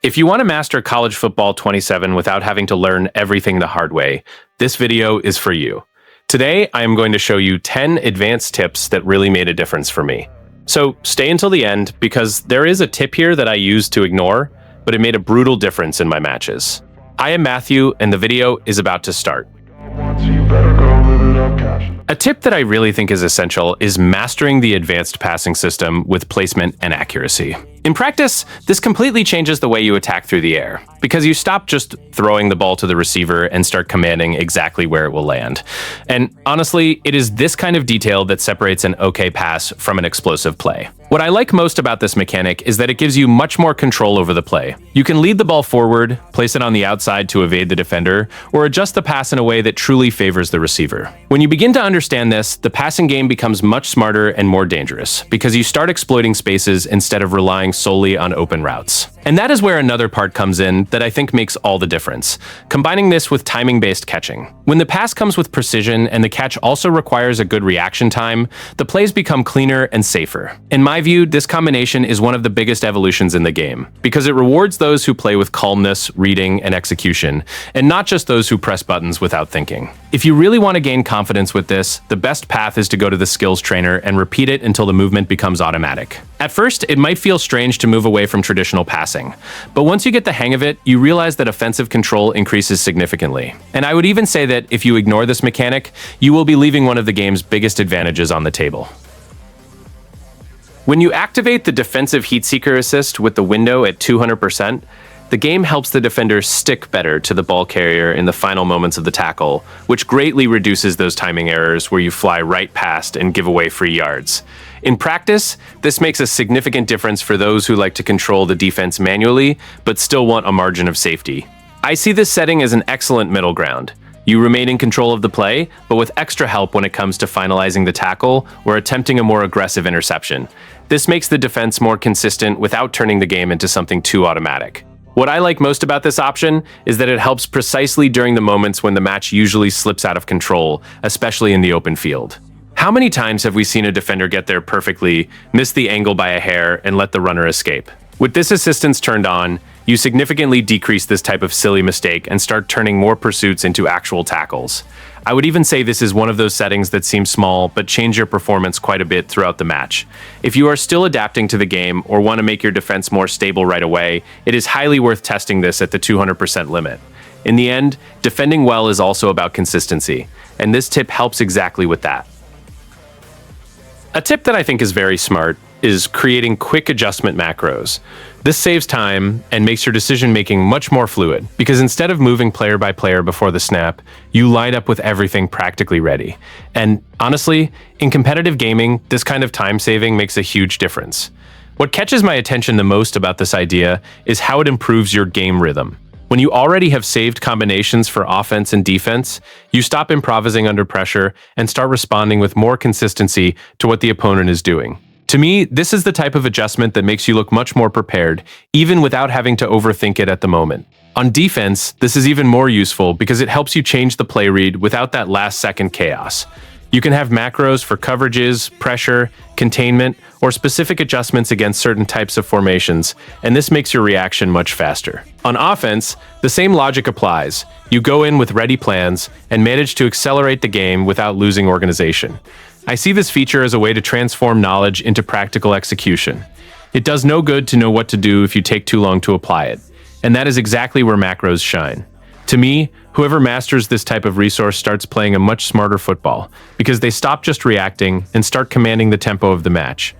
If you want to master College Football 27 without having to learn everything the hard way, this video is for you. Today, I am going to show you 10 advanced tips that really made a difference for me. So stay until the end because there is a tip here that I used to ignore, but it made a brutal difference in my matches. I am Matthew, and the video is about to start. A tip that I really think is essential is mastering the advanced passing system with placement and accuracy. In practice, this completely changes the way you attack through the air, because you stop just throwing the ball to the receiver and start commanding exactly where it will land. And honestly, it is this kind of detail that separates an okay pass from an explosive play. What I like most about this mechanic is that it gives you much more control over the play. You can lead the ball forward, place it on the outside to evade the defender, or adjust the pass in a way that truly favors the receiver. When you begin to understand this, the passing game becomes much smarter and more dangerous, because you start exploiting spaces instead of relying solely on open routes. And that is where another part comes in that I think makes all the difference, combining this with timing-based catching. When the pass comes with precision and the catch also requires a good reaction time, the plays become cleaner and safer. In my view, this combination is one of the biggest evolutions in the game, because it rewards those who play with calmness, reading, and execution, and not just those who press buttons without thinking. If you really want to gain confidence with this, the best path is to go to the skills trainer and repeat it until the movement becomes automatic. At first, it might feel strange to move away from traditional passing, but once you get the hang of it, you realize that offensive control increases significantly. And I would even say that if you ignore this mechanic, you will be leaving one of the game's biggest advantages on the table. When you activate the defensive heat seeker assist with the window at 200%, the game helps the defender stick better to the ball carrier in the final moments of the tackle, which greatly reduces those timing errors where you fly right past and give away free yards. In practice, this makes a significant difference for those who like to control the defense manually, but still want a margin of safety. I see this setting as an excellent middle ground. You remain in control of the play, but with extra help when it comes to finalizing the tackle or attempting a more aggressive interception. This makes the defense more consistent without turning the game into something too automatic. What I like most about this option is that it helps precisely during the moments when the match usually slips out of control, especially in the open field. How many times have we seen a defender get there perfectly, miss the angle by a hair, and let the runner escape? With this assistance turned on, you significantly decrease this type of silly mistake and start turning more pursuits into actual tackles. I would even say this is one of those settings that seem small but change your performance quite a bit throughout the match. If you are still adapting to the game or want to make your defense more stable right away, it is highly worth testing this at the 200% limit. In the end, defending well is also about consistency, and this tip helps exactly with that. A tip that I think is very smart is creating quick adjustment macros. This saves time and makes your decision-making much more fluid, because instead of moving player by player before the snap, you line up with everything practically ready. And honestly, in competitive gaming, this kind of time saving makes a huge difference. What catches my attention the most about this idea is how it improves your game rhythm. When you already have saved combinations for offense and defense, you stop improvising under pressure and start responding with more consistency to what the opponent is doing. To me, this is the type of adjustment that makes you look much more prepared, even without having to overthink it at the moment. On defense, this is even more useful because it helps you change the play read without that last-second chaos. You can have macros for coverages, pressure, containment, or specific adjustments against certain types of formations, and this makes your reaction much faster. On offense, the same logic applies. You go in with ready plans and manage to accelerate the game without losing organization. I see this feature as a way to transform knowledge into practical execution. It does no good to know what to do if you take too long to apply it, and that is exactly where macros shine. To me, whoever masters this type of resource starts playing a much smarter football, because they stop just reacting and start commanding the tempo of the match.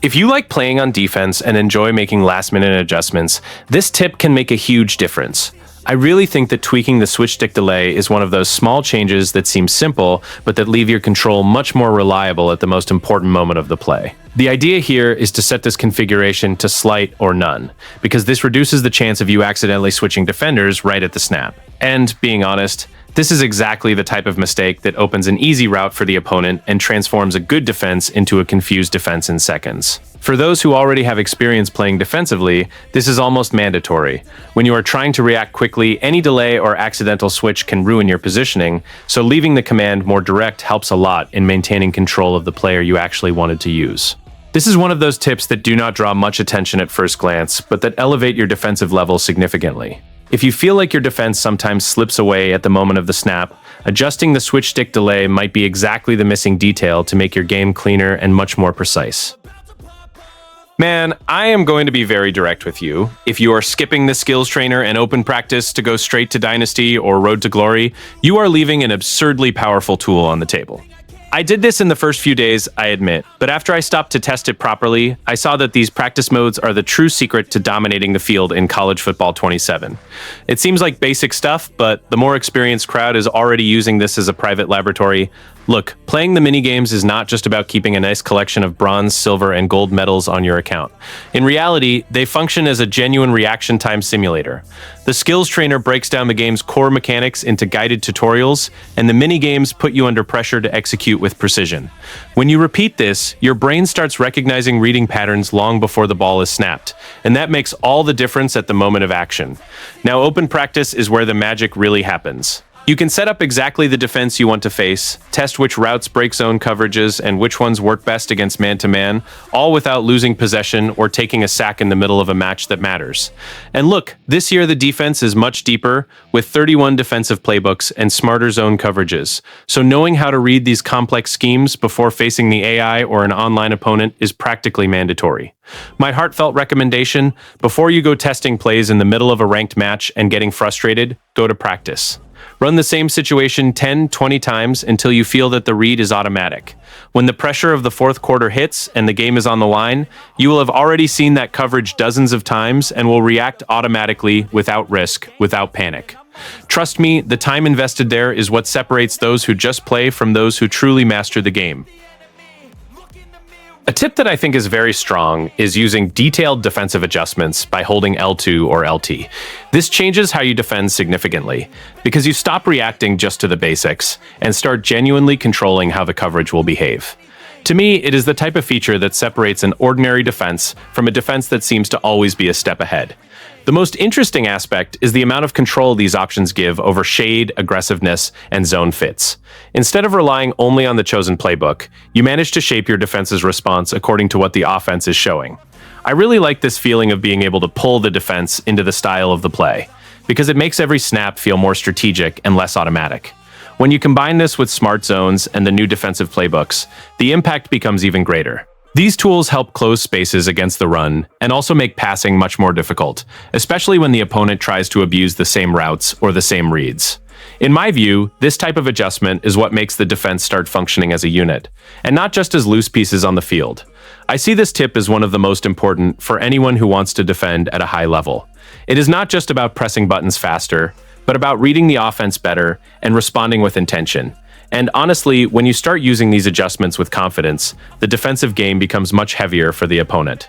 If you like playing on defense and enjoy making last-minute adjustments, this tip can make a huge difference. I really think that tweaking the switch stick delay is one of those small changes that seem simple, but that leave your control much more reliable at the most important moment of the play. The idea here is to set this configuration to slight or none, because this reduces the chance of you accidentally switching defenders right at the snap. And, being honest, this is exactly the type of mistake that opens an easy route for the opponent and transforms a good defense into a confused defense in seconds. For those who already have experience playing defensively, this is almost mandatory. When you are trying to react quickly, any delay or accidental switch can ruin your positioning, so leaving the command more direct helps a lot in maintaining control of the player you actually wanted to use. This is one of those tips that do not draw much attention at first glance, but that elevate your defensive level significantly. If you feel like your defense sometimes slips away at the moment of the snap, adjusting the switch stick delay might be exactly the missing detail to make your game cleaner and much more precise. Man, I am going to be very direct with you. If you are skipping the skills trainer and open practice to go straight to Dynasty or Road to Glory, you are leaving an absurdly powerful tool on the table. I did this in the first few days, I admit, but after I stopped to test it properly, I saw that these practice modes are the true secret to dominating the field in college football 27. It seems like basic stuff, but the more experienced crowd is already using this as a private laboratory. Look, playing the minigames is not just about keeping a nice collection of bronze, silver, and gold medals on your account. In reality, they function as a genuine reaction time simulator. The skills trainer breaks down the game's core mechanics into guided tutorials, and the minigames put you under pressure to execute with precision. When you repeat this, your brain starts recognizing reading patterns long before the ball is snapped, and that makes all the difference at the moment of action. Now, open practice is where the magic really happens. You can set up exactly the defense you want to face, test which routes break zone coverages and which ones work best against man-to-man, all without losing possession or taking a sack in the middle of a match that matters. And look, this year the defense is much deeper, with 31 defensive playbooks and smarter zone coverages. So knowing how to read these complex schemes before facing the AI or an online opponent is practically mandatory. My heartfelt recommendation, before you go testing plays in the middle of a ranked match and getting frustrated, go to practice. Run the same situation 10, 20 times until you feel that the read is automatic. When the pressure of the fourth quarter hits and the game is on the line, you will have already seen that coverage dozens of times and will react automatically without risk, without panic. Trust me, the time invested there is what separates those who just play from those who truly master the game. A tip that I think is very strong is using detailed defensive adjustments by holding L2 or LT. This changes how you defend significantly, because you stop reacting just to the basics and start genuinely controlling how the coverage will behave. To me, it is the type of feature that separates an ordinary defense from a defense that seems to always be a step ahead. The most interesting aspect is the amount of control these options give over shade, aggressiveness, and zone fits. Instead of relying only on the chosen playbook, you manage to shape your defense's response according to what the offense is showing. I really like this feeling of being able to pull the defense into the style of the play, because it makes every snap feel more strategic and less automatic. When you combine this with smart zones and the new defensive playbooks, the impact becomes even greater. These tools help close spaces against the run and also make passing much more difficult, especially when the opponent tries to abuse the same routes or the same reads. In my view, this type of adjustment is what makes the defense start functioning as a unit, and not just as loose pieces on the field. I see this tip as one of the most important for anyone who wants to defend at a high level. It is not just about pressing buttons faster, but about reading the offense better and responding with intention. And honestly, when you start using these adjustments with confidence, the defensive game becomes much heavier for the opponent.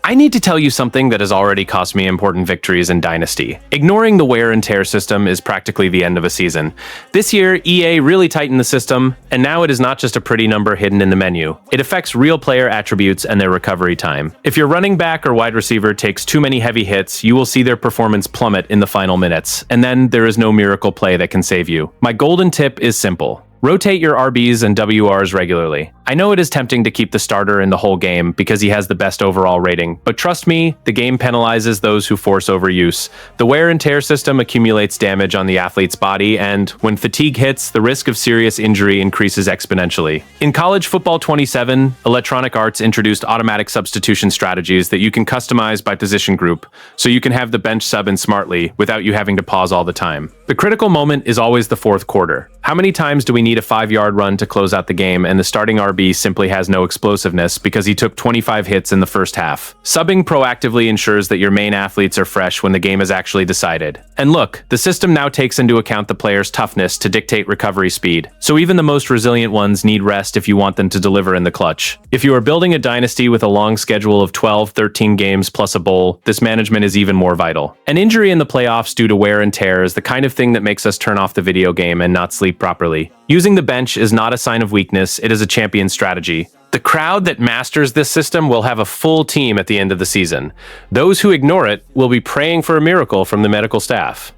I need to tell you something that has already cost me important victories in Dynasty. Ignoring the wear and tear system is practically the end of a season. This year, EA really tightened the system, and now it is not just a pretty number hidden in the menu. It affects real player attributes and their recovery time. If your running back or wide receiver takes too many heavy hits, you will see their performance plummet in the final minutes, and then there is no miracle play that can save you. My golden tip is simple. Rotate your RBs and WRs regularly. I know it is tempting to keep the starter in the whole game because he has the best overall rating, but trust me, the game penalizes those who force overuse. The wear and tear system accumulates damage on the athlete's body, and when fatigue hits, the risk of serious injury increases exponentially. In College Football 27, Electronic Arts introduced automatic substitution strategies that you can customize by position group, so you can have the bench sub in smartly without you having to pause all the time. The critical moment is always the fourth quarter. How many times do we need a 5-yard run to close out the game and the starting RB simply has no explosiveness because he took 25 hits in the first half? Subbing proactively ensures that your main athletes are fresh when the game is actually decided. And look, the system now takes into account the player's toughness to dictate recovery speed, so even the most resilient ones need rest if you want them to deliver in the clutch. If you are building a dynasty with a long schedule of 12, 13 games plus a bowl, this management is even more vital. An injury in the playoffs due to wear and tear is the kind of thing that makes us turn off the video game and not sleep properly. Using the bench is not a sign of weakness, it is a champion strategy. The crowd that masters this system will have a full team at the end of the season. Those who ignore it will be praying for a miracle from the medical staff.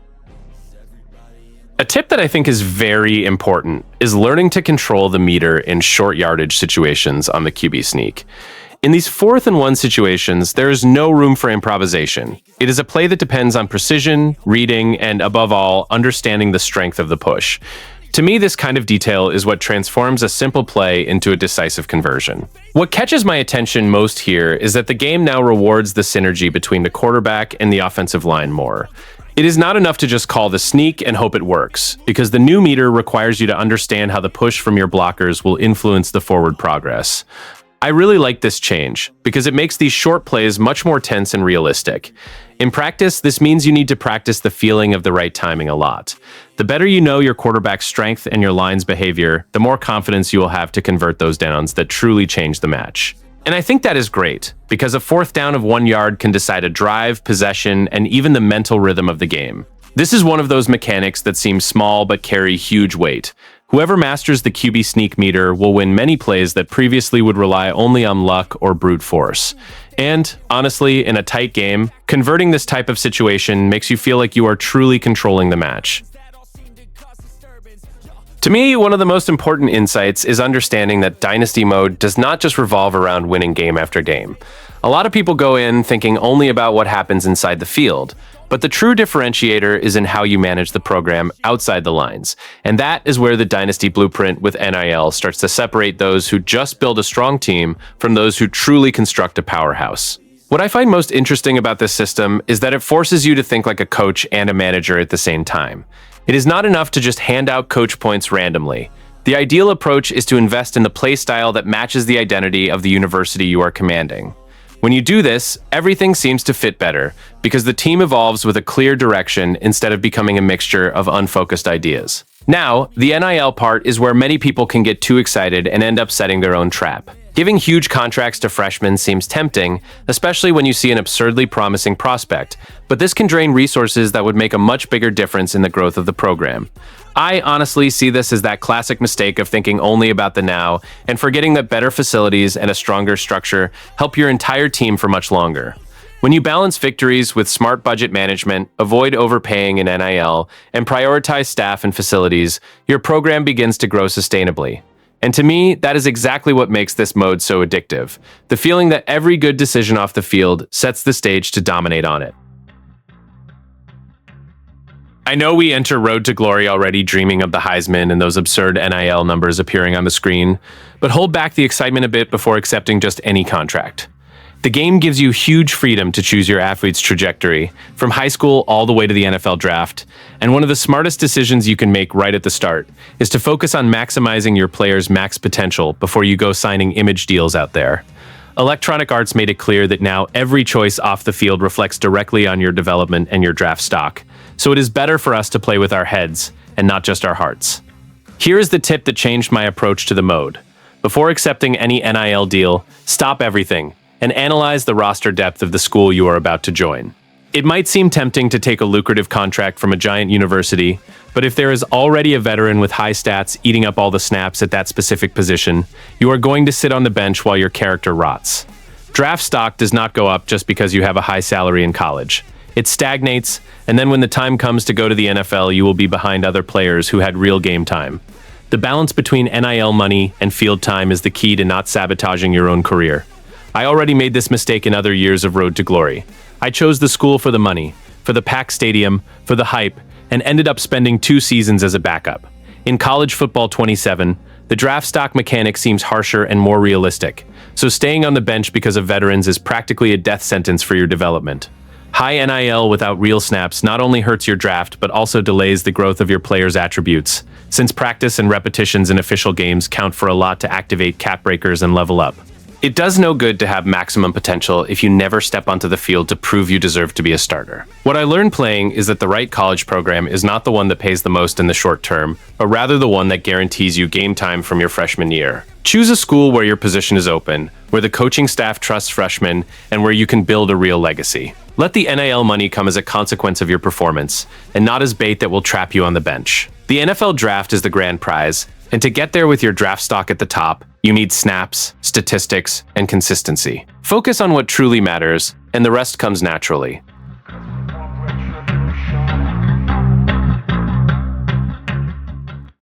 A tip that I think is very important is learning to control the meter in short yardage situations on the QB sneak. In these 4th-and-1 situations, there is no room for improvisation. It is a play that depends on precision, reading, and above all, understanding the strength of the push. To me, this kind of detail is what transforms a simple play into a decisive conversion. What catches my attention most here is that the game now rewards the synergy between the quarterback and the offensive line more. It is not enough to just call the sneak and hope it works, because the new meter requires you to understand how the push from your blockers will influence the forward progress. I really like this change, because it makes these short plays much more tense and realistic. In practice, this means you need to practice the feeling of the right timing a lot. The better you know your quarterback's strength and your line's behavior, the more confidence you will have to convert those downs that truly change the match. And I think that is great, because a 4th down of 1 yard can decide a drive, possession, and even the mental rhythm of the game. This is one of those mechanics that seem small but carry huge weight. Whoever masters the QB sneak meter will win many plays that previously would rely only on luck or brute force. And, honestly, in a tight game, converting this type of situation makes you feel like you are truly controlling the match. To me, one of the most important insights is understanding that Dynasty mode does not just revolve around winning game after game. A lot of people go in thinking only about what happens inside the field, but the true differentiator is in how you manage the program outside the lines. And that is where the Dynasty Blueprint with NIL starts to separate those who just build a strong team from those who truly construct a powerhouse. What I find most interesting about this system is that it forces you to think like a coach and a manager at the same time. It is not enough to just hand out coach points randomly. The ideal approach is to invest in the play style that matches the identity of the university you are commanding. When you do this, everything seems to fit better, because the team evolves with a clear direction instead of becoming a mixture of unfocused ideas. Now, the NIL part is where many people can get too excited and end up setting their own trap. Giving huge contracts to freshmen seems tempting, especially when you see an absurdly promising prospect, but this can drain resources that would make a much bigger difference in the growth of the program. I honestly see this as that classic mistake of thinking only about the now and forgetting that better facilities and a stronger structure help your entire team for much longer. When you balance victories with smart budget management, avoid overpaying in NIL, and prioritize staff and facilities, your program begins to grow sustainably. And to me, that is exactly what makes this mode so addictive. The feeling that every good decision off the field sets the stage to dominate on it. I know we enter Road to Glory already dreaming of the Heisman and those absurd NIL numbers appearing on the screen, but hold back the excitement a bit before accepting just any contract. The game gives you huge freedom to choose your athlete's trajectory, from high school all the way to the NFL draft, and one of the smartest decisions you can make right at the start is to focus on maximizing your player's max potential before you go signing image deals out there. Electronic Arts made it clear that now every choice off the field reflects directly on your development and your draft stock, so it is better for us to play with our heads and not just our hearts. Here is the tip that changed my approach to the mode. Before accepting any NIL deal, stop everything and analyze the roster depth of the school you are about to join. It might seem tempting to take a lucrative contract from a giant university, but if there is already a veteran with high stats eating up all the snaps at that specific position, you are going to sit on the bench while your character rots. Draft stock does not go up just because you have a high salary in college. It stagnates, and then when the time comes to go to the NFL, you will be behind other players who had real game time. The balance between NIL money and field time is the key to not sabotaging your own career. I already made this mistake in other years of Road to Glory. I chose the school for the money, for the packed stadium, for the hype, and ended up spending 2 seasons as a backup. In College Football 27, the draft stock mechanic seems harsher and more realistic, so staying on the bench because of veterans is practically a death sentence for your development. High NIL without real snaps not only hurts your draft, but also delays the growth of your player's attributes, since practice and repetitions in official games count for a lot to activate cap breakers and level up. It does no good to have maximum potential if you never step onto the field to prove you deserve to be a starter. What I learned playing is that the right college program is not the one that pays the most in the short term, but rather the one that guarantees you game time from your freshman year. Choose a school where your position is open, where the coaching staff trusts freshmen, and where you can build a real legacy. Let the NIL money come as a consequence of your performance, and not as bait that will trap you on the bench. The NFL draft is the grand prize, and to get there with your draft stock at the top, you need snaps, statistics, and consistency. Focus on what truly matters, and the rest comes naturally.